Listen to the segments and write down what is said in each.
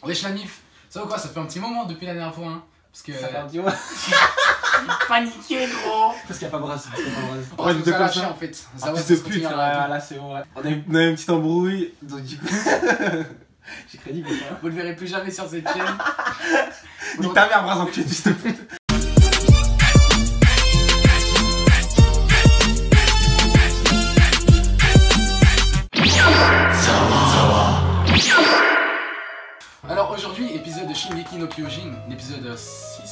Wesh la mif, ça va quoi? Ça fait un petit moment depuis la dernière fois, hein. Parce que. Ça fait un petit moment. Paniqué, gros! Parce qu'il n'y a pas Brass. Ouais, nous a lâché en fait. Ça va, de pute, là c'est bon. On a une petite embrouille, donc du coup. J'ai crédit, mais ça. Vous le verrez plus jamais sur cette chaîne. Nique ta mère, Brass, enculé, fils de pute. Alors aujourd'hui, épisode de Shingeki no Kyojin, l'épisode 6,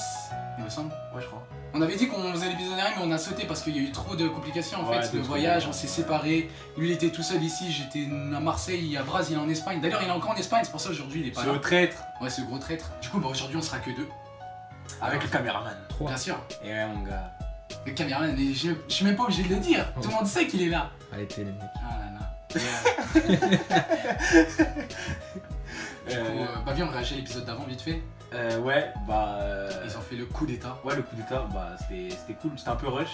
il me semble. Ouais, je crois. On avait dit qu'on faisait l'épisode dernier, mais on a sauté parce qu'il y a eu trop de complications en Ouais, fait. Le voyage, on s'est séparés. Lui, il était tout seul ici, j'étais à Marseille, il y a Braz, il est en Espagne. D'ailleurs, il est encore en Espagne, c'est pour ça aujourd'hui il est pas là. C'est le traître. Ouais, c'est le gros traître. Du coup, bah, aujourd'hui, on sera que deux. Avec le caméraman. 3. Bien sûr. Et ouais, mon gars. Le caméraman, mais je suis même pas obligé de le dire. Tout le monde sait qu'il est là. Allez, t'es les mecs. Ah là là. Du coup, bah viens, on réagit à l'épisode d'avant vite fait. Ouais, bah. Ils ont fait le coup d'état. Ouais, le coup d'état, bah c'était cool. C'était un peu rush.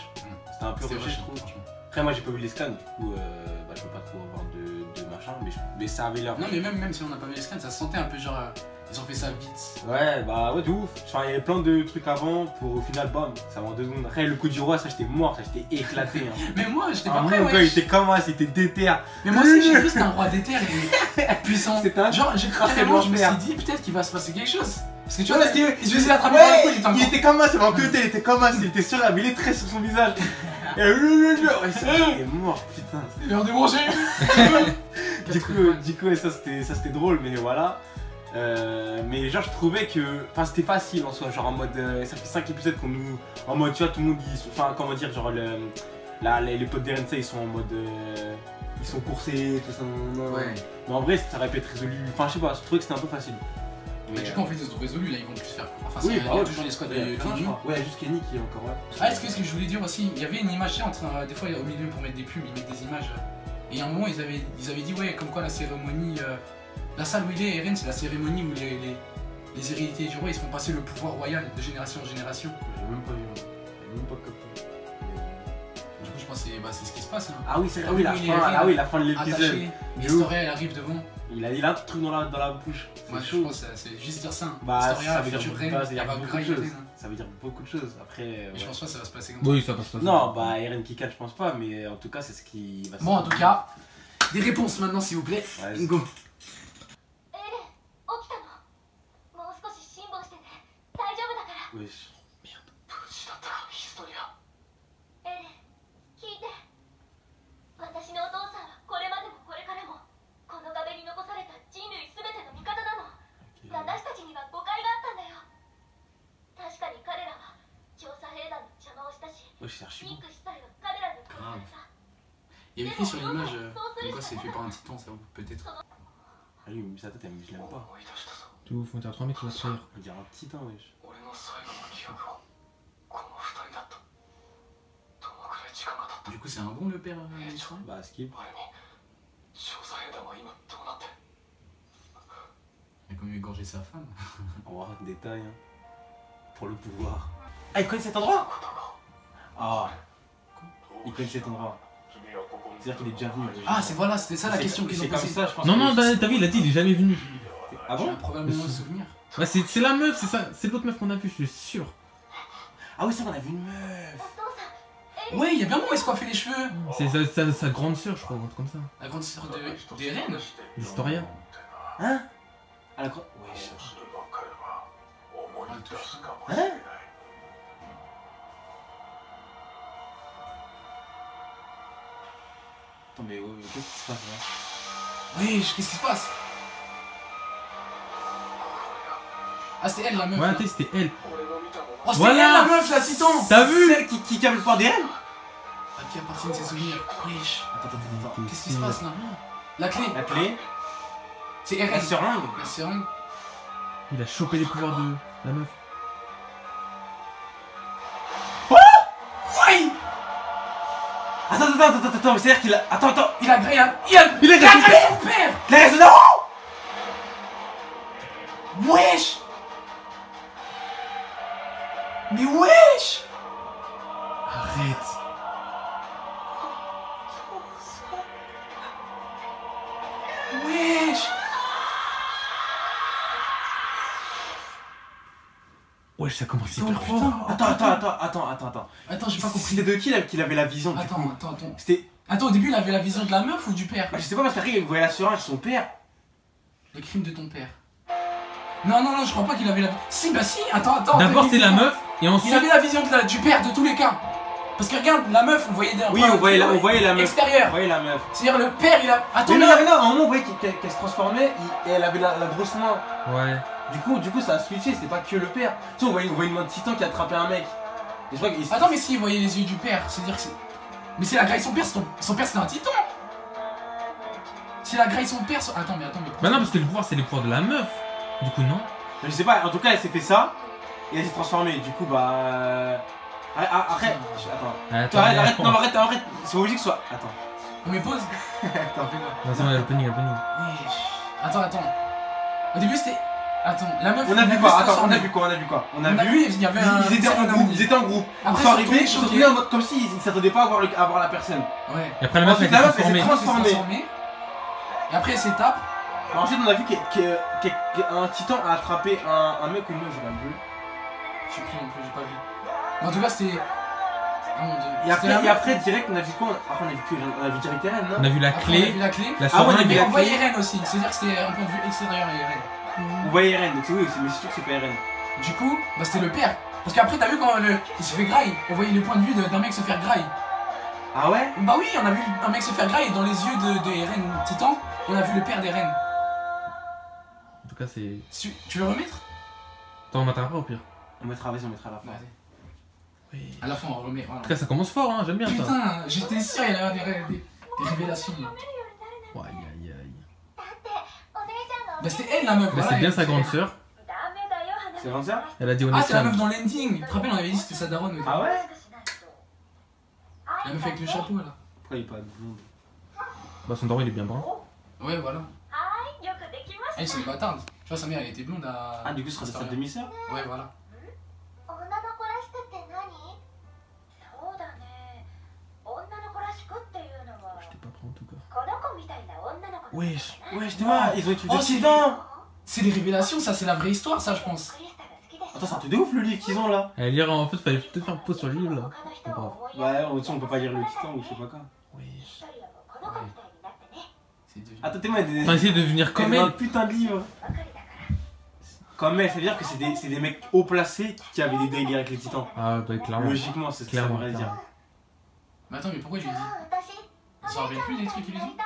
C'était un peu rush, je trouve. Franchement. Après, moi j'ai pas vu les scans, du coup, bah, je peux pas trop avoir de machin, mais ça avait l'air. Non, mais même si on n'a pas vu les scans, ça se sentait un peu genre. Ils ont fait ça vite. Ouais, bah ouais, de ouf. Enfin, il y avait plein de trucs avant pour au final, bam, ça va en 2 secondes. Après, le coup du roi, ça j'étais mort, ça j'étais éclaté. Hein. Mais moi, j'étais pas Ah, prêt, mon ouais. gars, il était comme moi, c'était déter. Mais moi aussi, j'ai vu, c'était un roi d'éther et puissant. C'était un genre, j'ai craqué carrément, je me suis d'enfer. dit, peut-être qu'il va se passer quelque chose. Parce que tu Ouais, vois, parce que- il se faisait attraper par le cou, il était encore. il était comme moi, c'est mon côté, il était comme moi, il était sur la il est très sur son visage. Et ouais, c'était mort, putain. Il est débranché. Du coup, ça c'était drôle, mais voilà. Mais genre je trouvais que enfin c'était facile en soi, genre en mode ça fait 5 épisodes qu'on nous en mode tu vois tout le monde enfin comment dire genre les potes d'Eren ils sont en mode ils sont coursés tout ça Ouais. mais en vrai ça aurait pu être résolu, enfin je sais pas, je trouvais que c'était un peu facile. Mais du coup, en fait, ils ont résolu, là, ils vont plus faire. Enfin, Oui, il y bah a ouais, toujours les squads de ouais, Kenny. ouais, juste Kenny qui est encore là. Ah, est-ce que ce que je voulais dire aussi, il y avait une image, tu sais, des fois au milieu pour mettre des pubs, ils mettent des images. Et à un moment, ils avaient dit, ouais, comme quoi la cérémonie. La salle où il est, Eren, c'est la cérémonie où les héritiers du roi ils se font passer le pouvoir royal de génération en génération. J'ai même pas vu, j'ai même pas capté. Du coup, je pense que c'est ce qui se passe là. Ah oui, c'est Ah oui, la fin de l'épisode. Attaché, l'Historia elle arrive devant. Il a un truc dans la bouche. Moi, C'est je chaud. pense que c'est juste dire ça. Bah, Historia, ça la veut dire future beaucoup reine, de elle va grailler choses. Eren. Ça veut dire beaucoup de choses. Après. Mais je Ouais. pense pas que ça va se passer comme ça. Oui, ça passe pas. Non, bah Eren Kika, je pense pas, mais en tout cas, c'est ce qui va se Bon, en tout cas, des réponses maintenant s'il vous plaît. Ouais, Go. Wesh. Wesh, c'est archi bon. Il y avait écrit sur l'image, comme quoi c'est fait par un titan, ça peut-être. Ah oui, mais sa tête, je l'aime pas. Tout ouf, on dirait 3 mecs qui vont se trahir. On dirait un titan, wesh. Du coup, c'est un bon le père Israël. Bah, skip. Il a quand même égorgé sa femme. On va voir des détails, hein. Pour le pouvoir. Ah, il connaît cet endroit? Ah. Il connaît cet endroit. C'est-à-dire qu'il est déjà venu. Ah, voilà, c'était ça la question qu'ils ont C'est comme posée. ça, je pense. Non, que- non, t'as vu, il a dit, il est jamais venu. Ah J'ai bon? probablement le souvenir. Ouais, c'est la meuf, c'est ça, c'est l'autre meuf qu'on a vu, je suis sûr. Ah oui, ça, on a vu une meuf. Ouais, il y a bien moi, il se coiffait les cheveux. C'est sa grande sœur, je crois, un truc comme ça. La grande sœur des reines. L'Historia. Hein? Ah, la croix. Wesh. Hein? Attends, mais qu'est-ce qui se passe là? Oui, qu'est-ce qui se passe? Ah, c'était elle la meuf. Ouais, là. attends, c'était elle. Oh, c'était Voilà. elle la meuf, la titan. T'as vu? Celle qui a le pouvoir d'Eren? À qui appartiennent ses souvenirs? Wesh. Attends. Qu'est-ce qui se passe là? La clé. La clé? C'est La Eren. seringue? La seringue. Il a chopé les pouvoirs de la meuf. Oui. Attends, mais c'est-à-dire qu'il a. Attends, Il a grillé. Il a grillé son père. la résonance! Wesh. Mais wesh. Arrête. Wesh. Ouais, ça commence Oh, hyper putain. fort. Attends. Attends, j'ai pas compris. C'était de qui là qu'il avait la vision du coup? Attends. C'était. Attends, au début, il avait la vision de la meuf ou du père? Bah, je sais pas parce qu'après il voyait la sœur avec son père. Le crime de ton père. Non, je crois pas qu'il avait la... Si, bah si, attends. D'abord, c'est la meuf, et Il ensuite. avait la vision du père de tous les cas. Parce que regarde, la meuf, on voyait des... Oui, on voyait la meuf. Extérieur. On voyait la meuf. C'est-à-dire le père, il a... Attends, Mais là. non, à un moment on voyait qu'elle se transformait et elle avait la grosse main. Ouais. Du coup ça a switché, c'était pas que le père. Tu sais, on voyait une main de titan qui a attrapé un mec. Et je crois qu'il- Attends, mais si, il voyait les yeux du père, c'est-à-dire que c'est... Mais c'est la graille son père, son père c'était un titan. C'est la graille son père... Attends, mais... Bah non, parce que le pouvoir, c'est les pouvoirs de la meuf. Du coup, non. Je sais pas, en tout cas elle s'est fait ça et elle s'est transformée. Du coup bah. Arrête. Attends. Arrête, non, arrête, c'est obligé que ce soit. Attends. On met pause. Attends, fais-moi. Non, c'est moi, l'opening. Wesh. Attends. Au début c'était... Attends, la meuf... On a vu quoi? Attends, on a vu quoi? On a vu, il y avait un... Ils étaient en groupe. Ils Après, sont arrivés, ils ils sont sont revenus en mode comme s'ils s'attendaient pas à voir la personne. Ouais. Et après, la meuf, elle Ensuite, la meuf, s'est elle s'est transformée. transformée. Et après, elle s'étape. Ensuite, on a vu qu'un titan a attrapé un mec ou une meuf, j'ai pas vu. Je sais plus non plus, j'ai pas vu. Mais en tout cas, c'était... Ah mon dieu. Et après, direct, on a vu quoi? Après, on a vu direct Eren, non? On a vu la Après, on a vu clé. la clé. La Ah ouais, on a seringue. vu Mais la on voyait clé. Eren aussi, c'est-à-dire que c'était un point de vue extérieur et Eren. On voyait Eren, donc oui, mais c'est sûr que c'est pas Eren. Du coup, bah c'était le père. Parce qu'après, t'as vu quand il se fait graille, on voyait le point de vue d'un mec se faire graille. Ah ouais? Bah oui, on a vu un mec se faire graille et dans les yeux de Eren Titan, on a vu le père d'Eren. En tout cas, c'est. Tu veux remettre? Attends, on mettra pas au pire. On mettra à la fin. Vas-y. Oui. À la fin, on remet. Voilà. En tout cas, ça commence fort, hein, j'aime bien ça. Putain, j'étais sûr il y avait des révélations. Ouais, aïe. Bah c'était elle la meuf. Bah, voilà, c'est bien elle- sa grande sœur. C'est vraiment ça? Elle a dit on Ah, est c'est la meuf fans. dans l'ending. Tu te rappelles, on avait dit que c'était sa daronne. Ah ouais? La meuf avec le chapeau là. Pourquoi il est pas blonde? Bah, son daron, il est bien brun. Ouais, voilà. Elle, c'est une bâtarde. Tu vois, sa mère, elle était blonde à. Ah, du coup, ce sera sa demi-sœur? Ouais, voilà. J'étais pas prêt en tout cas. Wesh. Ouais, je te vois, ils ont étudié Oh, des c'est titans! C'est des révélations, ça, c'est la vraie histoire, ça, je pense. Attends, c'est un truc de ouf le livre qu'ils ont là! Lire, en fait, fallait peut-être faire pause sur le livre là. Ouais, on peut pas lire le titan ou je sais pas quoi. Wesh. C'est devenu. Attends, t'es-moi, On va essayer de devenir comme un elle. putain de livre! Comme elle, ça veut dire que c'est des mecs haut placés qui avaient des délires avec les titans. Ah, bah, clairement. Logiquement, c'est ce que ça Clairement. voudrait dire. Mais attends, mais pourquoi je lui ai dit? Il s'en rappelle plus des trucs qu'il lui dit?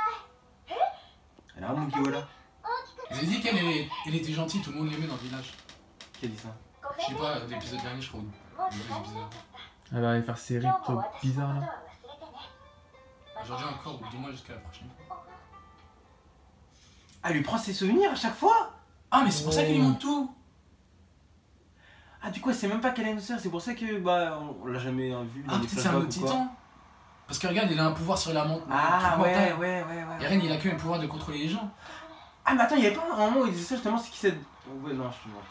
Elle a un Mugiwara. Ils avaient dit qu'elle était gentille, tout le monde l'aimait dans le village. Qui a dit ça? Je sais pas, l'épisode dernier, je crois. Ou les deux épisodes. Elle va aller faire ses rites bizarres là. Aujourd'hui encore, ou du moins jusqu'à la prochaine. Ah, elle lui prend ses souvenirs à chaque fois? Ah, mais c'est pour ça qu'il lui montre tout! Ah, du coup, elle sait même pas qu'elle a une sœur, c'est pour ça que bah on l'a jamais vu. Ah, peut-être c'est un autre titan? Parce que regarde, il a un pouvoir sur la montre. Ah, ouais. Eren, il a que le pouvoir de contrôler les gens. Ah, mais attends, il y avait pas un moment où il disait ça justement, c'est qui c'est. Ouais, non, je suis mort.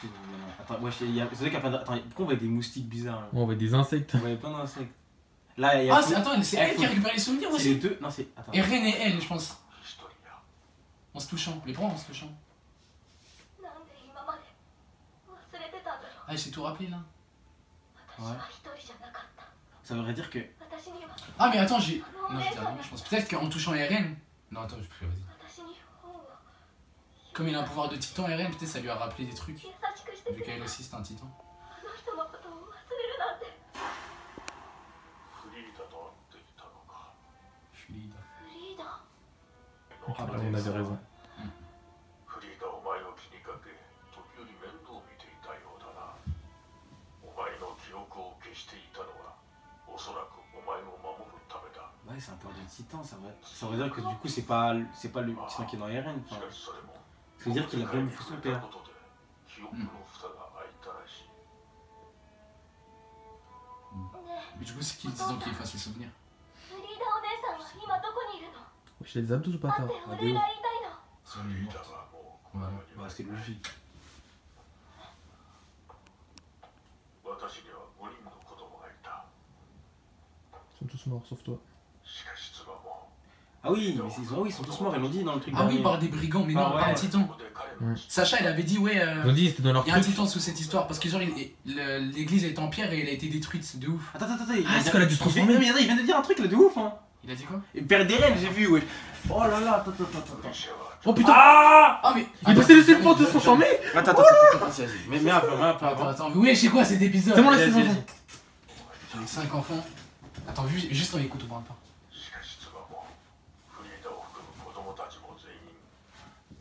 Attends, ouais, c'est vrai qu'il y a plein de. Attends, pourquoi on voit des moustiques bizarres là? Bon, on voit des insectes. On voyait plein d'insectes. Là, il y a. Ah, attends, c'est elle qui a récupéré les souvenirs C'est les aussi. deux. Non, c'est. Attends. Eren et elle, je pense. En se touchant. Les bras en se touchant. Ah, il s'est tout rappelé là. Ouais. Ça voudrait dire que. Ah, mais attends, j'ai. Non, j'étais arrivé, je pense. Peut-être qu'en touchant Eren. Non, attends, je peux vas-y. Comme il a un pouvoir de titan, Eren, peut-être ça lui a rappelé des trucs. Vu qu'elle aussi, c'est un titan. Je suis lead. Ah, bah, on avait raison. フリーダお前を気にかけ時折面倒を見ていたようだな。お前の記憶を消していたのはおそらくお前を守るためだ。 Ouais, c'est un pouvoir de titan, ça veut dire que du coup, c'est pas le titan qui est dans Eren. し Enfin, かしそれも ça veut dire qu'il a bien bouffé son père. ことで記憶の蓋が開いたらしい。 Mais du coup, c'est qui le titan qui efface les souvenirs? Wesh, il a des abdos ou pas tard? Ah, de ouf. C'est un フリーmort. ダがもうこの世には Ouais, c'est logique. 私には5人の子供がいた。 Ils sont tous morts, sauf toi. しかし妻も Ah oui, mais ils sont tous morts, ils l'ont dit dans le truc. Ah oui, dernier. par des brigands, mais non, Ah ouais. par un titan. Ouais. Sacha, il avait dit, ouais, Ils ont dit c'était dans leur il y a un truc. titan sous cette histoire, parce que genre, l'église elle était en pierre et elle a été détruite, c'est de ouf. Attends, Ah, est-ce qu'elle a dû se transformer? Non, mais il vient de dire un truc là de ouf, hein. Il a dit quoi? Et perd des reines, j'ai vu, ouais. Oh là là, attends. Oh putain! Ah Ah, mais. Il passait le seul point de se transformer! Attends, vas-y. Mais un peu avant. Attends, mais oui, c'est quoi cet épisode? C'est bon, là, Vas-y, c'est vas-y. bon. J'avais 5 enfants. Attends, juste on écoute, on parle pas. しかし妻もフリーダを含む子供たちも全員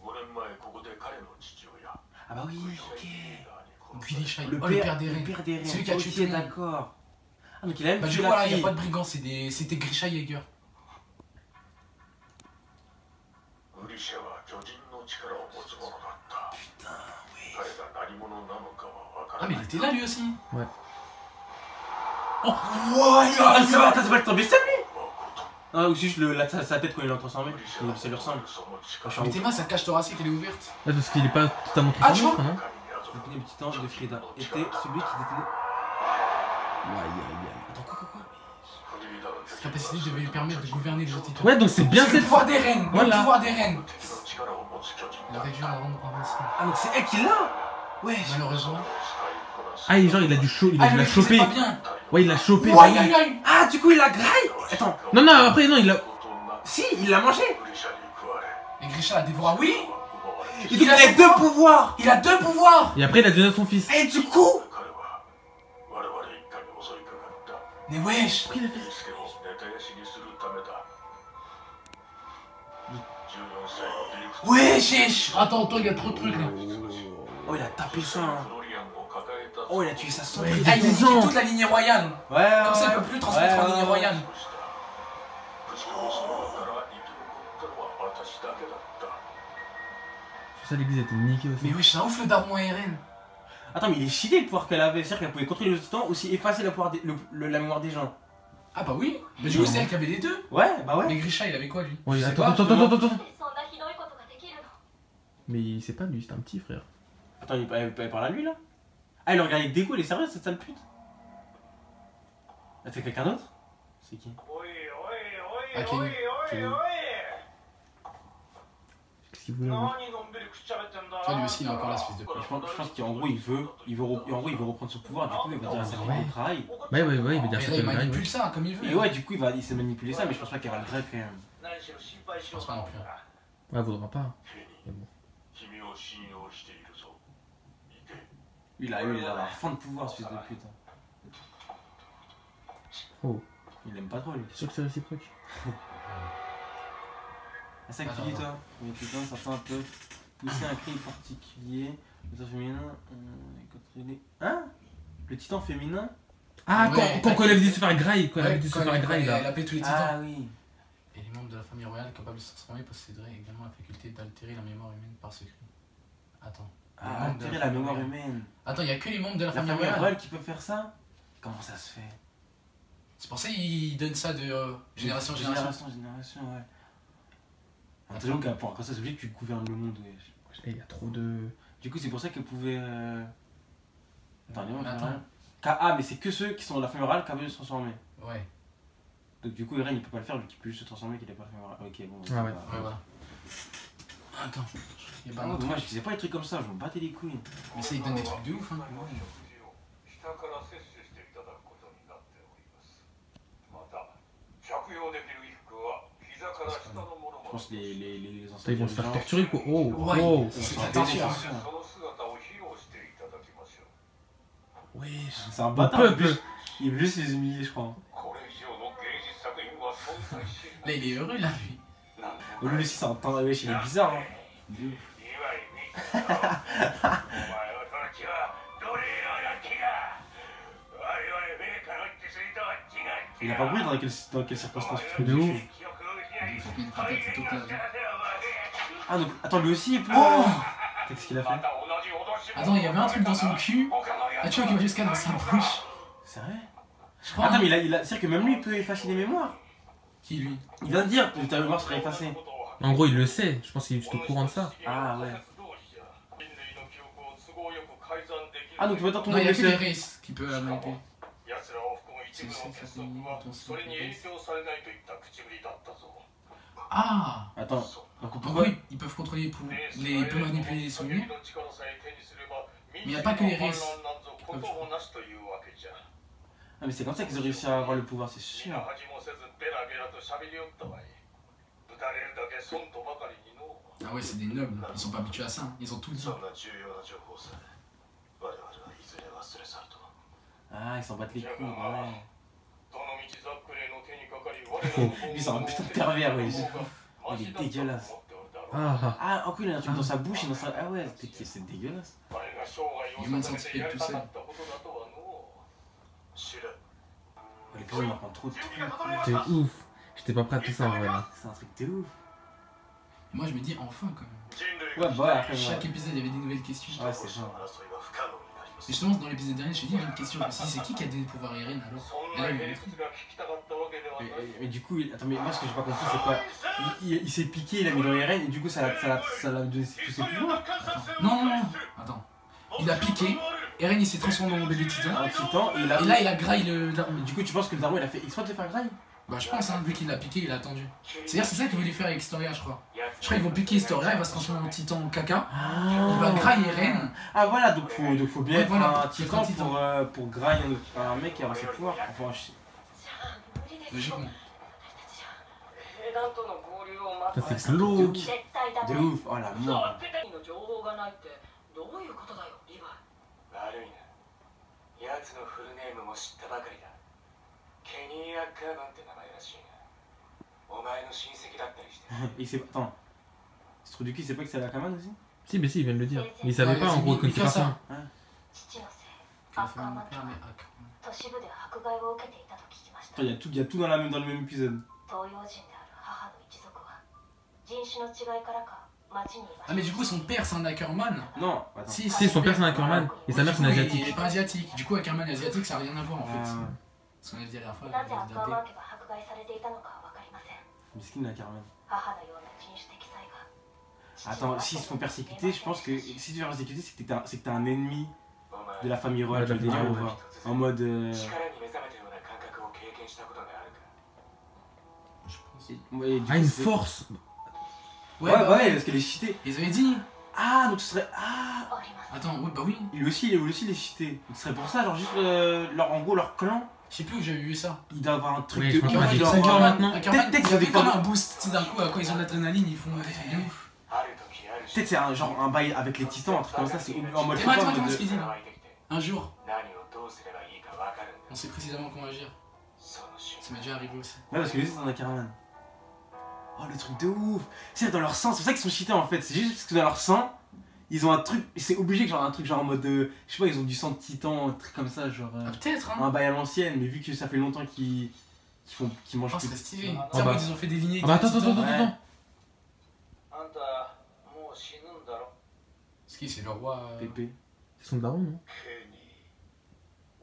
5年前ここで彼の父親 Ah bah oui, グリシャ ok. イ・リーダーに殺 Gulli さ Shai, Le oh, le père père des le reines. père des reines. C'est lui qui a tué Ok, tout le monde. d'accord. Ah, donc il a même Bah, tué du coup, la là, il fille. n'y a pas de brigands, c'était Grisha Yeager. グリシャは巨人の力を持つ者だった彼が何者なのかは分か Ah, ら mais ない il était là lui aussi. Ouais. Oh, Ah, c'est vrai, attends, c'est pas le tombé ça lui? Ah, ou c'est juste sa tête quand il est transformé. Ça lui ressemble. その力 mais tes mains, sa cage thoracique elle est ouverte. Ouais, parce qu'il est pas totalement Ah, tu transformé, vois je crois, non? Le premier petit ange de Frida était celui qui détenait. Attends, quoi フリーダの Cette capacité devait lui permettre de gouverner les autres titans. Ouais, donc c'est bien C'est le cette. pouvoir des reines. Le Voilà. pouvoir des reines. 敵の力を持つ巨人 Il a だ réduit la rendre invincible. Ah, donc c'est elle qui l'a? Ouais. Malheureusement. Ah, genre il a dû il Ah, a il l'a le faisait chopé. pas bien. Ouais, il l'a chopé. Ouah, aïe, aïe, aïe. Ah, du coup il a graille. Attends. Non, non, après, non, il a. Si, il l'a mangé. グリシャに食われ Et Grisha a dévoré. Oui. 奪われ Et donc il a deux pouvoirs. Il a 2 pouvoirs. Et après, il a donné à son fils. Et du coup. 彼は我々一家に襲いかかった Mais wesh. ユースケをネタヤシにするためだ14歳のディレクター Wesh. Attends, il y a trop de trucs là. Oh, il a tapé ça. Hein. フロリアンを抱えた Oh, il a tué sa sœur. Ah, il a niqué toute la lignée royale. Ouais, Comme ça, il peut plus transmettre en lignée royale. 息子のその中から生き残ったのは私だけだった C'est ça, l'église était niquée aussi. Mais wesh, c'est un ouf le daron ARN. Attends, mais il est stylé le pouvoir qu'elle avait. C'est-à-dire qu'elle pouvait contrôler le titan, aussi effacer le pouvoir la mémoire des gens. Ah bah oui. Mais du coup, c'est elle qui avait les deux. Ouais, bah ouais. Mais Grisha, il avait quoi lui? Ouais, Je sais attends, pas, attends, je sais attends, pas. attends. そんなひどいことができるの Mais il sait pas, lui, c'est un petit frère. Attends, il parle à lui là? Ah, il le regarde avec dégoût, elle est sérieuse cette sale pute? Ah, c'est quelqu'un d'autre? C'est qui? Ah, Kenny. Qu'est-ce qu'il voulait lui? Tu vois, lui aussi, il a encore là, ce fils de pute. Je pense qu'en gros, il veut reprendre son pouvoir. Du coup, il va dire à sa femme au travail. Ouais, il veut dire Mais ça là, il comme grave. manipule ça comme il veut. Et ouais, du coup, il s'est manipulé ça, mais je pense pas qu'elle va le greffe quand même. Je pense pas non plus. Ouais, il voudra pas. ケニー君を信用しているぞ行け Lui, il a la fin de pouvoir, ce fils de pute. Oh, Il l'aime pas trop, lui. c'est sûr que c'est réciproque. Ah, c'est ça que tu dis, toi? Mais putain, ça fait un peu pousser un cri particulier. Le titan féminin. Hein? Le titan féminin? Ah, Ouais, quand elle avait dit se faire graille, quand elle avait Ouais, dit se quand faire graille elle a là. appelé tous les titans. Ah oui. Et les membres de la famille royale capables de se transformer posséderaient également la faculté d'altérer la mémoire humaine par ce cri. Attends. Les Ah, membres de altérer la la famille mémoire royale. humaine. Attends, il y a que les membres de la La famille famille royale. royale qui peut faire ça? Comment ça se fait? C'est pour ça qu'ils donnent ça de génération en génération. Génération, ouais. Attention qu'à pour ça, c'est obligé que tu gouvernes le monde. Ouais. Et il y a trop de. Du coup, c'est pour ça qu'elle pouvait. Attends, Mais attends. Ah, mais c'est que ceux qui sont dans la famille royale qui peuvent se transformer. Ouais, Donc, du coup, Eren il peut pas le faire vu qu'il peut juste se transformer qu'il est pas la famille royale. Ok, bon. Ah ouais. ouais, voilà. Attends. Il y a Ah pas non, d'autre. moi je disais pas des trucs comme ça, je m'en battais les couilles. Mais ça, ils donnent des trucs de ouf. Hein. 下から摂取していただくことになっておりますまた着用できる衣服は膝から下のもの Je も pense que les anciens. Putain, ils vont se faire torturer quoi. Oh, Ouais. oh. C'est Oh, la torture. その姿を披露していただきましょう Wesh. C'est un Au bâtard. peuple. Il veut juste les humilier, je crois. これ以上の芸術作品は存在し Là, il est heureux là, lui. なんで Lui aussi, c'est un temps. Wesh, il est bizarre. Hein. 祝いにお前たちは奴隷のよ気が我々名家の血筋とは違う Il a pas brûlé dans quelles circonstances tu De ouf.記憶を失いIl faut qu'il pète toute la vie. Ah, donc attends, lui aussi il peut. Oh Qu'est-ce qu'il a fait? Attends, il y avait un truc dans son cul. Ah, tu vois qu'il va jusqu'à dans sa bouche. Sérieux? Je crois. Attends, hein. mais c'est-à-dire que même lui il peut effacer les mémoires. Qui lui? Il vient de dire que ta mémoire serait effacée. En gros, il le sait. Je pense qu'il est juste au courant de ça. Ah ouais. Ah, donc maintenant tout le Non, il monde y a le que les sait. races qui peuvent manipuler. 奴らを含む一部の結束はそれに影響されないといった口ぶりだったぞ Ah Attends, donc en pourquoi gros, ils peuvent contrôler ils peuvent manipuler les souvenirs. Mais il n'y a pas que les Wraiths qui peuvent, je crois. Ah mais c'est comme ça qu'ils ont réussi à avoir le pouvoir, c'est sûr. Ah ouais, c'est des nobles, ils sont pas habitués à ça, ils ont tout dit. そんな重要な情報さえ我々はいずれ忘れ去ると Ah, ils s'en battent les couilles, ouais. どの道ザックレーの手にかかり我らの Lui, c'est un putain de pervers, ouais. Il est dégueulasse. Ah, Ah, en plus, il a un truc dans sa bouche et dans sa. Ah ouais, c'est dégueulasse. Human Centipede tout seul. L'épisode m'apprend trop de trucs. c'est ouf. J'étais pas prêt à tout ça en vrai là. C'est un truc de ouf. Et moi je me dis enfin quand même. Ouais, bah ouais, après, Chaque ouais. épisode il y avait des nouvelles questions. Ouais, c'est ça. Et justement dans l'épisode dernier je me suis dit j'ai une question, je me suis dit c'est qui a donné le pouvoir à Eren alors? Et là il m'a montré. Mais du coup, attends, mais moi ce que j'ai pas compris, c'est quoi? Il s'est piqué, il a mis dans les rênes et du coup, ça l'a donné tous ses pouvoirs. Non, attends. Il a piqué, Eren il s'est transformé en bébé titan. En titan, et Et là il a graille le daron. Mais du coup, tu penses que le daron il a fait exprès de le faire graille? Bah je pense hein, vu qu'il l'a piqué il a attendu. C'est-à-dire c'est ça qu'ils voulaient faire avec Historia je crois. Je crois qu'ils vont piquer Historia, il va se transformer en titan en caca. Il va grailler Eren. Ah voilà, donc faut bien Ouais, être voilà, un titan pour grailler un mec et avoir ses pouvoirs. Enfin, Logiquement. Ça c'est glauque. de ouf, oh la mort. 悪いな奴のフルネームも知ったばかりだケニー・アッカーマンって名前らしいなお前の親戚だったりして Et c'est. Attends. Ce truc du cul, c'est pas que c'est la Akaman aussi? Si, mais si, ils viennent de le dire. Mais ils savaient pas en gros que c'est pas ça. Il a fait mon père mais Ak. Attends, il y a tout dans le même épisode. Ah mais du coup son père c'est un Ackerman. Non, attends. Si, Si, son père c'est un Ackerman et sa mère c'est une Il asiatique. est pas asiatique. Du coup Ackerman et asiatique ça n'a rien à voir en fait. Ah. Ce qu'on a dit la dernière fois. on a dit Miskin la Carmen. Attends, s'ils se font persécuter, je pense que si tu te fais persécuter, c'est que t'as un ennemi de la famille royale, Ouais, tu vas le ouais. délire ou pas? En mode. 力に目覚めたような感覚を経験したことがあるか Je pense. Et du Ah, coup, une c'est- force. Ouais, bah ouais, parce qu'elle est cheatée. Ils avaient dit. Ah, donc ce serait. Ah, Attends, oui, bah oui. il est aussi les cheatés. Donc ce serait pour ça, genre juste. En gros, leur clan, Je sais plus où j'avais vu ça. il doit avoir un truc Oui, de je pense ouf, pas qu'ils genre, sont encore maintenant. Ackerman, Peut-être ils qu'ils avaient avaient comme pas- un boost tu sais, d'un coup, quand ils ont de l'adrénaline, ils font des trucs de ouf. ある時あるPeut-être c'est un genre un bail avec les titans, un truc comme ça, c'est en mode. Et moi, je sais pas, en attends, mode ce qu'il dit là. 湧いてきて Un jour, 何をどうすればいいか分かるん on だ sait précisément comment agir. その瞬 Ça m'est déjà arrivé aussi. Ouais, parce que les autres, c'est un Ackerman. Oh, le truc de ouf! C'est dans leur sang, c'est pour ça qu'ils sont cheatés en fait. C'est juste parce que dans leur sang, ils ont un truc. C'est obligé que genre un truc genre en mode. Je sais pas, ils ont du sang de titan, un truc comme ça, genre. Ah, peut-être, hein. Un bail à l'ancienne, mais vu que ça fait longtemps qu'ils mangent Oh, plus. ça serait stylé. Ah Tu sais, en bah. mode, ils ont fait des lignées. Ah bah de attends, titans. attends, attends, Ouais. attends. あんたもう死ぬんだろ Ce qui, c'est le roi. Pépé. C'est son daron, non? ケニ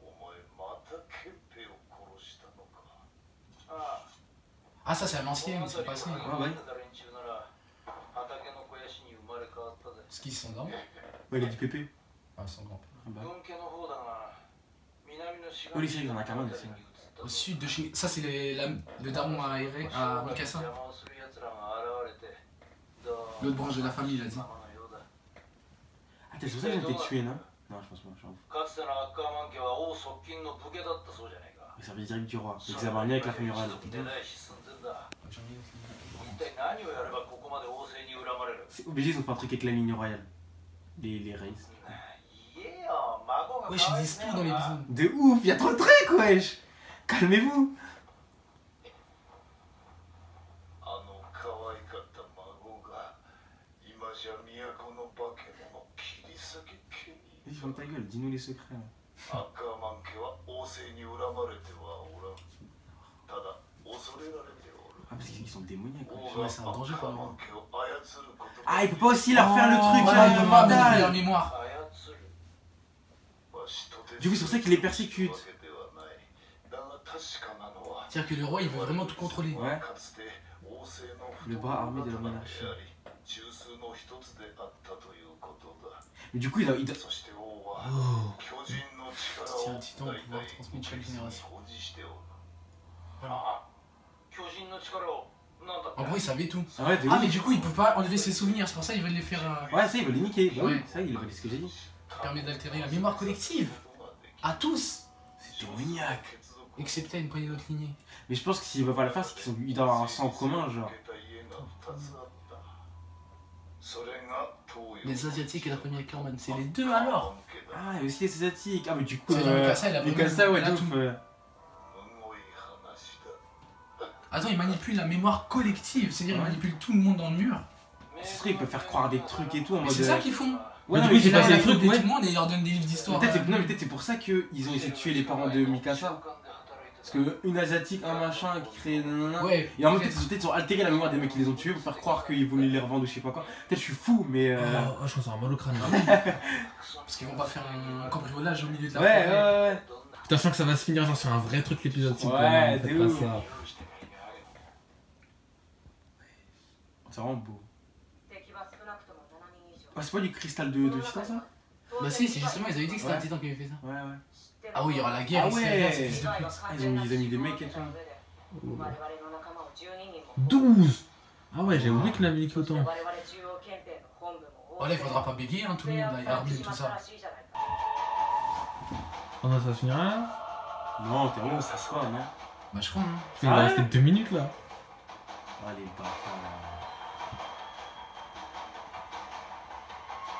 ーお前またケッペを殺したのかああ Ah, ça, c'est à l'ancienne, c'est pas ça. Ouais, ouais. Ce qui, sont dans. Ouais, il a dit Pépé. Ah, son grand-père. Ah bah. 文家の方だが南の志Oui, les Shérifs, il y en a quand même aussi. Au sud de Shin. Ça, c'est le daron à Mikasa. L'autre branche de la famille, il a dit. Ah, t'es sûr que j'ai été tué, non? Non, je pense pas, j'avoue. かつてのアッカーマン家は王側近の武家だったそうじゃないか Ça veut dire direct du roi. Donc, ils avaient un lien avec la famille royale. 出ないし寸前だ J'en ai aussi. 一体何をやればここまで王政に恨まれる C'est obligé, ils ont fait un truc avec la ligne royale. Les Rays. 言えよ孫が Wesh, ils disent tout dans l'épisode. De ouf, y'a trop de trucs, wesh! Calmez-vous! あの可愛かった孫が今じゃ都の化け物切り裂けケニ Vas-y, ferme ta gueule, dis-nous les secrets. Là. ーアッカーマン家は王政に恨まれてはおらんただ恐れられておる Ah, parce qu'ils sont démoniaques, wesh. Ouais, c'est un danger pour moi. Ah, il peut pas aussi leur faire le truc, Voilà, là, il de peut pas manipuler leur mental! mémoire. Du coup, c'est pour ça qu'il les persécute. C'est-à-dire que le roi, il veut vraiment tout contrôler. Ouais. Le bras armé de la monarchie. Mais du coup, il doit. Oh. C'est un titan au pouvoir transmis de chaque génération. 巨人の力を En gros, ils savaient tout. Ah ouais, de Ah, ouf. mais du coup, ils peuvent pas enlever ses souvenirs, c'est pour ça qu'ils veulent les faire. Ouais, ça, ils veulent les niquer. Bah oui, Ouais. ça, il c'est ce que j'ai dit. Ça permet d'altérer la mémoire collective. À tous. C'est démoniaque. Excepté à une poignée d'autres lignées. Mais je pense que s'ils veulent pas le faire, c'est qu'ils doivent avoir un sang commun, genre. Les Asiatiques et la famille Ackerman, c'est les deux alors. Ah, et aussi les asiatiques. Ah, mais du coup, C'est-à-dire Mikasa, il a vraiment- Mikasa, ouais, il a de tout. ouf. Attends, ils manipulent la mémoire collective, c'est-à-dire ils Ouais. manipulent tout le monde dans le mur. C'est vrai, ils peuvent faire croire des trucs et tout en Mais mode. c'est ça qu'ils font. Ouais, du non, coup, mais c'est Ils pas là, des là, trucs, tout ouais. le monde et ils leur donnent des livres d'histoire. Peut-être non, mais peut-être c'est pour ça qu'ils ont essayé de tuer les parents de Mikasa. Parce que une asiatique, un machin qui crée. Nanana. Ouais. Et en même temps, peut-être ils ont altéré la mémoire des mecs qui les ont tués pour faire croire qu'ils voulaient les revendre ou je sais pas quoi. Peut-être je suis fou, mais. Oh, je pense à un mal au crâne. Parce qu'ils vont pas faire un cambriolage au milieu de la Ouais, forêt. ouais. Putain, je sens que ça va se finir genre sur un vrai truc l'épisode 6. Ouais, faites de pas ouf. ça. C'est vraiment beau. Ah, c'est pas du cristal de titan ça? Bah si, c'est justement, ils avaient dit que c'était un Ouais. titan qui avait fait ça. Ouais, ouais. Ah oui, il y aura la guerre Ah ici, ouais. ces fils de pute. Ah, ils ont mis des mecs et tout. 12. Ah ouais, j'ai oublié qu'il avait niqué autant. Oh là, il faudra pas bégayer, hein, tout le monde, là, il y a Armin et tout ça. Oh non, ça va se finir là. Non, t'es vraiment, ça se passe, non? Bah je crois, hein. Il va rester 2 minutes là. Ah, les bâtards.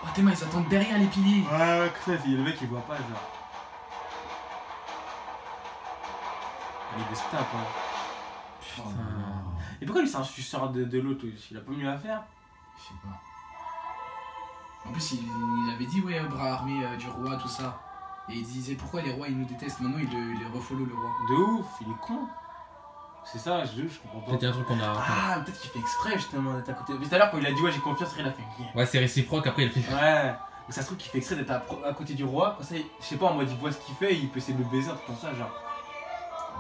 Oh, tes mains, ils s'attendent derrière les piliers. Ouais, que ça, le mec il voit pas, genre. Il veut se tape, hein. Oh, Putain. Et pourquoi lui c'est un suceur de l'autre aussi? Il a pas mieux à faire? je sais pas. En plus, il avait dit, ouais, bras armé du roi, tout ça. Et il disait, pourquoi les rois ils nous détestent? Maintenant, il refollow le roi. De ouf, il est con. C'est ça, je comprends pas. Peut-être y a un truc qu'on a. Ah, peut-être qu'il fait exprès justement d'être à côté. Mais tout à l'heure, quand il a dit ouais, j'ai confiance, il a fait rien. Ouais, c'est réciproque, après il fait. Ouais, mais ça se trouve qu'il fait exprès d'être à côté du roi. Comme ça, je sais pas, en mode il voit ce qu'il fait, il peut essayer de le baiser, un truc comme ça, genre.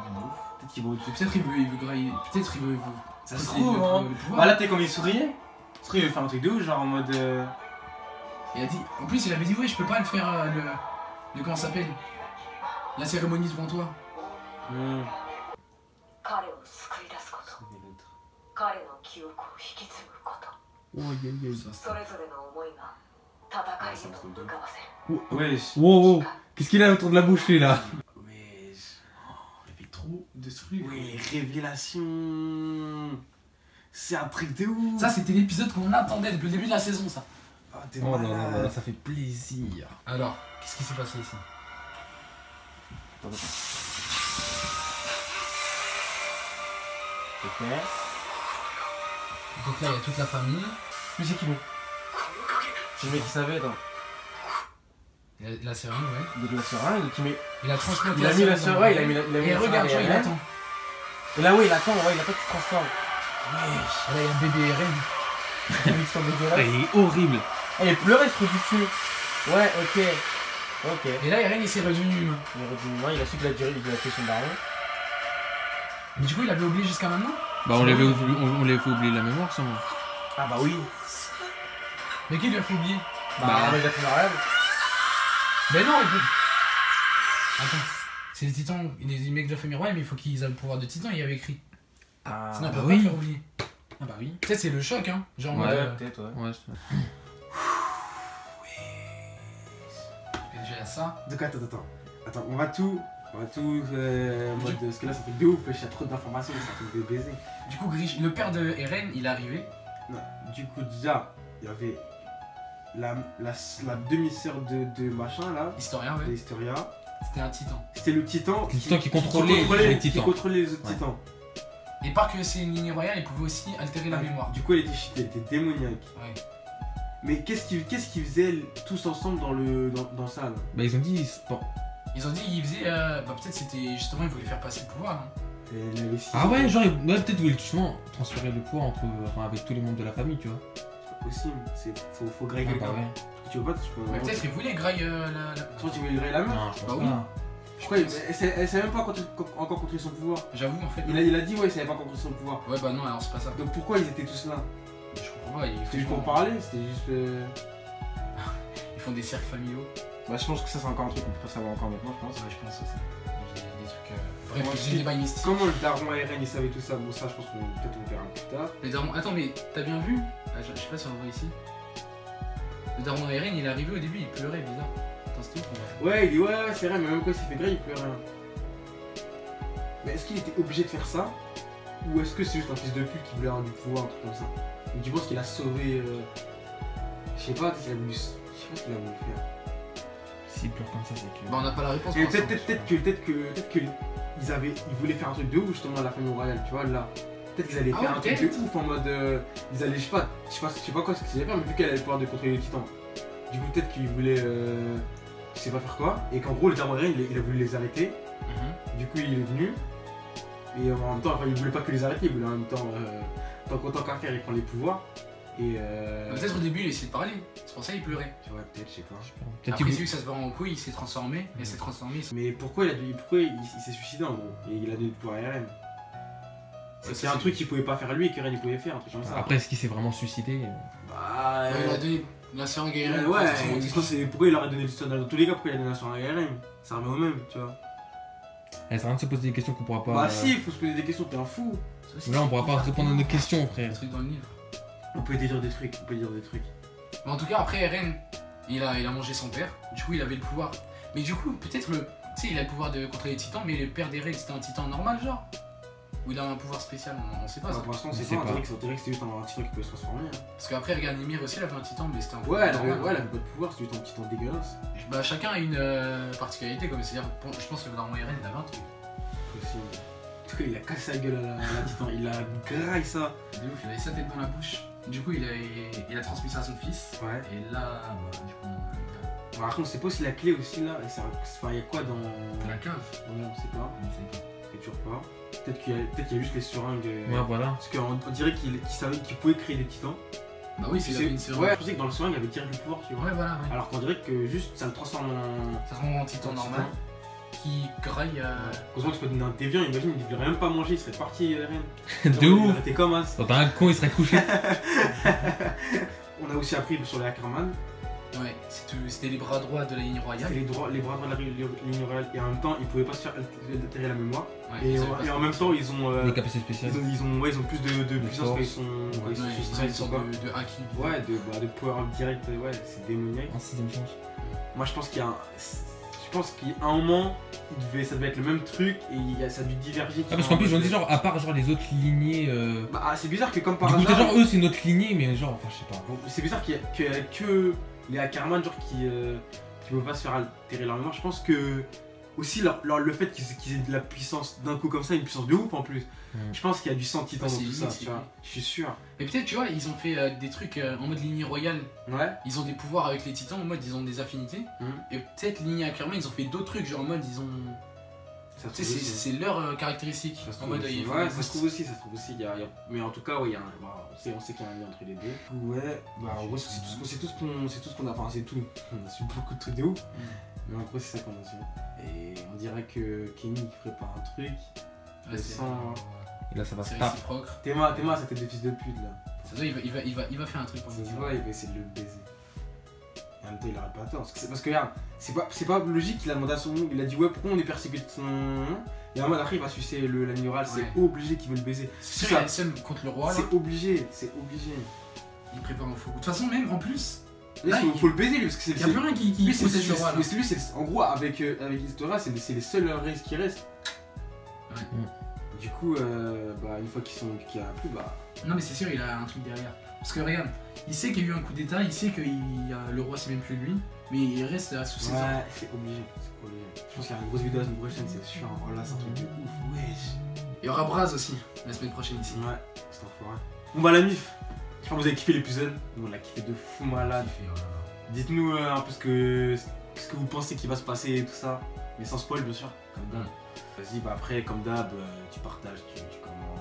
Ouais, de ouf. Peut-être qu'il va au-dessus. Peut-être il veut grailler. Peut-être il veut. Ça se posséder trouve, le hein. pouvoir. Bah là, t'es comme il souriait. Ça se trouve, il veut faire un truc de ouf, genre en mode. Il a dit. En plus, il avait dit, ouais, je peux pas le faire, le comment ça s'appelle? La cérémonie devant toi. Hmm. 彼を救い出すこと C'est l'autre. 彼の記憶を引き継ぐこと Oh, yeah, yeah. Ça, それぞれの思いが戦いへと向かわせる Wesh. Wow, wow. Qu'est-ce qu'il a autour de la bouche lui là? Wesh. il fait trop de trucs. Ouais, révélation. C'est un truc de ouf. Ça, c'était l'épisode qu'on attendait depuis le début de la saison, ça. Oh, t'es Oh là malade. là là, ça fait plaisir. Alors, qu'est-ce qui s'est passé ici? Ok. Donc là, il y a toute la famille. Lui, c'est qui lui? C'est le mec qui savait, non? La cérémonie, ouais. Il a mis la seringue, qui met. Il a transplanté Il a mis la cérémonie. seringue, ouais, il a mis la Et regarde, tu vois, il seringue. attend. Et là, oui, il attend, ouais, il attend qu'il se transforme. Et là, il y a un bébé RN. Il est sur dégueulasse. Il est horrible. Elle est pleurée, ce truc du dessus. Ouais, ok. Ok. Et là, RN, il s'est redevenu humain. Il est revenu humain, il a su qu'il a duré, il a fait son daron. Mais du coup, il avait oublié jusqu'à maintenant. Bah, on l'avait oublié, on l'avait fait oublier la mémoire, ça, moi. Ah bah oui. Mais qui lui a fait oublier? Bah. il a fait un rêve. Mais non, il peut. Attends. C'est les titans, les mecs de la famille royale, mais il faut qu'ils aient le pouvoir de titan, il y avait écrit. Ah, Sinon, ils bah peuvent oui. pas faire oublier. Ah, bah oui. Peut-être c'est le choc, hein. Genre, en mode, ouais, peut-être, ouais. Ouais, déjà, il y a ça. Donc attends, on va tout en mode, parce que là c'est un truc de ouf, il y a trop d'informations, c'est un truc de baiser. Du coup, Grish, le père de Eren, il est arrivé. Non, du coup déjà, il y avait la demi-sœur de machin là, Historien, de ouais. Historia. C'était un titan. C'était le titan Le titan qui contrôlait les titans. Qui contrôlait les autres Ouais. titans. Et pas que c'est une lignée royale, il pouvait aussi altérer la mémoire. Du coup elle était cheatée, elle était démoniaque. Ouais. Mais qu'est-ce qu'ils faisaient tous ensemble dans ça là? Bah, ils ont dit. Bon. Ils ont dit qu'ils faisaient. Bah, peut-être c'était justement, ils voulaient faire passer le pouvoir, non? Et il y avait six Ah ouais, ans. genre, ouais, peut-être voulaient justement transférer le pouvoir enfin, avec tous les membres de la famille, tu vois. C'est pas possible, faut grailler Ah, quelqu'un. bah ouais. Tu veux pas, tu peux. Mais peut-être ils voulaient grailler la. Toi tu voulais grailler la meuf? Non, je pense Bah oui. pas. Je crois elle savait même pas encore contrer son pouvoir. J'avoue, en fait. Il a dit ouais, il savait pas contrer son pouvoir. Ouais, bah non, alors c'est pas ça. Donc pourquoi ils étaient tous là? Je comprends pas. C'était juste pour parler, c'était juste. Ils font des cercles familiaux. Bah je pense que ça c'est encore un truc qu'on peut pas savoir encore maintenant, je pense. Ouais, je pense aussi. Il y a des trucs. Bref, Ensuite, c'est des débat mystique. Comment le daron Eren il savait tout ça? Bon, ça, je pense qu'on peut-être on verra plus tard. Le daron. Attends, mais t'as bien vu? Je sais pas si on le voit ici. Le daron Eren, il est arrivé au début, il pleurait, bizarre. Attends, c'était où? Ouais, il dit ouais, c'est vrai, mais même quand il s'est fait griller, il pleurait. Mais est-ce qu'il était obligé de faire ça? Ou est-ce que c'est juste un fils de pute qui voulait avoir du pouvoir, un truc comme ça? Ou tu penses qu'il a sauvé. Je sais pas, peut-être qu'il a voulu. Je sais pas ce qu'il a voulu faire. S'il pleure comme ça, c'est que. Bah, on n'a pas la réponse. Et pour l'instant. peut-être que ils voulaient faire un truc de ouf justement à la famille royale, tu vois là. Peut-être qu'ils allaient Ah faire ouais, un truc de peut-être. ouf en mode ils allaient je sais pas quoi ce qu'ils allaient faire, mais vu qu'elle avait le pouvoir de contrôler les titans. Du coup peut-être qu'ils voulaient je sais pas faire quoi, et qu'en gros le daron Eren il a voulu les arrêter. Du coup il est venu. Et en même temps enfin, il voulait pas que les arrêter, il voulait en même temps tant qu'à faire il prend les pouvoirs. Et Peut-être au début il essayait de parler, c'est pour ça qu'il pleurait. tu vois peut-être je sais pas. Peut-être Après, qu'il c'est vu que ça se barre en couille, il s'est transformé, et s'est transformé. Mais pourquoi il s'est suicidé en gros? Et il a donné le pouvoir à Eren. C'est un truc qu'il pouvait pas faire lui et qu'Eren il pouvait faire, un truc comme ça. Après, est-ce qu'il s'est vraiment suicidé? Bah, Ouais, il a donné la seringue à Eren. ouais, forcément, je pense que pourquoi il aurait donné le soin dans tous les cas, pourquoi il a donné la soirée à Eren? Ça revient au même, tu vois. Ça sert à rien de se poser des questions qu'on pourra pas. Bah si, il faut se poser des questions, t'es un fou. C'est Là, on pourra pas aussi répondre à nos questions, frère. un truc dans le livre. On peut dire des trucs, Mais en tout cas, après Eren, il a mangé son père, du coup il avait le pouvoir. Mais du coup, peut-être tu sais, il a le pouvoir de contrôler les titans, mais le père d'Eren c'était un titan normal, genre? Ou il a un pouvoir spécial, on sait pas Bah, ça. pour l'instant, Je c'est sais pas, pas. on dirait que c'était juste un titan qui peut se transformer. Hein. Parce qu'après, regarde, Ymir aussi, il avait un titan, mais c'était un Ouais, elle normal. avait pas de pouvoir, c'est juste un titan dégueulasse. Bah, chacun a une particularité, comme c'est-à-dire, je pense que le daron Eren, il avait un truc. Possible. En tout cas, il a cassé la gueule à la titan, il a graille ça. De ouf, il avait sa tête dans la bouche. Du coup, il a transmis ça à son fils. Ouais. Et là, bah, du coup, Par contre, on sait pas si la clé aussi là, il y a quoi dans. la cave. Ouais, on sait pas, c'est toujours pas. Peut-être qu'il y a juste les seringues. Ouais, voilà. Parce qu'on dirait qu'il savait qu'il pouvait créer des titans. Bah oui, c'est une seringue. Ouais, je pensais que dans le seringue il y avait direct du pouvoir, tu vois. Ouais, voilà, ouais. Alors qu'on dirait que juste ça le transforme en. Ça se rend en titan normal qui graille. Heureusement que tu peux donner un déviant, imagine, il devrait même pas manger, il serait parti Eren. De ouf! T'es comme as. Quand t'as un con, il serait couché. On a aussi appris sur les Ackerman, Ouais, c'était les bras droits de la ligne royale. c'était les bras droits de la ligne royale et en même temps ils pouvaient pas se faire altérer la mémoire. Ouais, Et ils savaient pas en ce même que temps ils ont. Des capacités spéciales. Ils ont plus de puissance quand ils sont. Quand ils c'était. sont Ouais, sous ils ont stress une ou sorte quoi. de hacking. Ouais, de power up direct, ouais, c'est démoniaque. En 6ème chance. Moi je pense qu'il y a un. Je pense qu'à un moment, ça devait être le même truc et ça a dû diverger. Ah, parce qu'en plus, ils ont dit genre, à part genre les autres lignées. Bah, c'est bizarre que comme par Du coup, hasard. genre, eux, c'est notre lignée, mais genre, enfin, je sais pas. C'est bizarre qu'il y ait que les Ackerman genre qui peuvent pas se faire altérer leur mémoire. Je pense que aussi le fait qu'ils aient de la puissance d'un coup comme ça, une puissance de ouf en plus. Je pense qu'il y a du sang titan Ouais, dans c'est tout ça, limite, tu vois. Je suis sûr. Mais peut-être, tu vois, ils ont fait des trucs en mode lignée royale. Ouais. Ils ont des pouvoirs avec les titans, en mode ils ont des affinités. Et peut-être lignée Ackerman, ils ont fait d'autres trucs, genre en mode ils ont. Ça se Tu sais, trouve aussi. c'est leur caractéristique. Ça se En trouve mode aussi. ils font Ouais, des ça se boosts. trouve aussi, Mais en tout cas, ouais, il y a un. Bah, on sait qu'il y a un lien entre les deux. Ouais, bah en gros, c'est tout ce qu'on a. Enfin, c'est tout. On a su beaucoup de trucs de ouf. Mais en gros, c'est ça qu'on a su. Et on dirait que Kenny prépare un truc. Ouais, c'est Et là, ça va se c'est taper. réciproque. Théma, sa tête de fils de pute là. Ça se voit, il va faire un truc pour Ça nous. se voit, il va essayer de le baiser. Et en même temps, il aurait pas tort. Parce que regarde, c'est pas logique qu'il a demandé à son nom. Il a dit, ouais, pourquoi on est persécuté de son. Et en mode après, il va sucer la ligne orale. Ouais. C'est obligé qu'il veut le baiser. C'est sûr, il est seul contre le roi là. C'est obligé, c'est obligé. Il prépare un faux coup. De toute façon, même en plus, Là, Là, faut le baiser lui parce que c'est il n'y a plus rien qui lui, c'est possède le roi là. mais c'est lui, en gros, avec Historia, c'est les seuls races qui restent. Ouais. Du coup, bah, une fois qu'il n'y a plus, bah. Non, mais c'est sûr, il a un truc derrière. Parce que regarde, il sait qu'il y a eu un coup d'état, il sait que le roi c'est même plus lui, mais il reste sous ses ordres. Ouais, c'est obligé. Je pense qu'il y a une grosse vidéo la semaine prochaine, c'est sûr. Voilà, c'est un truc de ouf, wesh. Il y aura Braz aussi la semaine prochaine ici. Ouais, c'est un foiré. Bon, bah, la mif, j'espère que vous avez kiffé l'épisode. On l'a kiffé de fou malade. Il fait, oh là là. Dites-nous un peu ce que vous pensez qu'il va se passer et tout ça. Mais sans spoil, bien sûr, comme d'hab. Vas-y, bah après, comme d'hab, tu partages, tu commentes,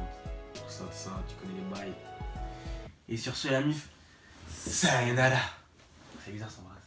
tout ça, tu connais les bails. Et sur ce, la mif, sayonara. C'est bizarre, ça embrasse.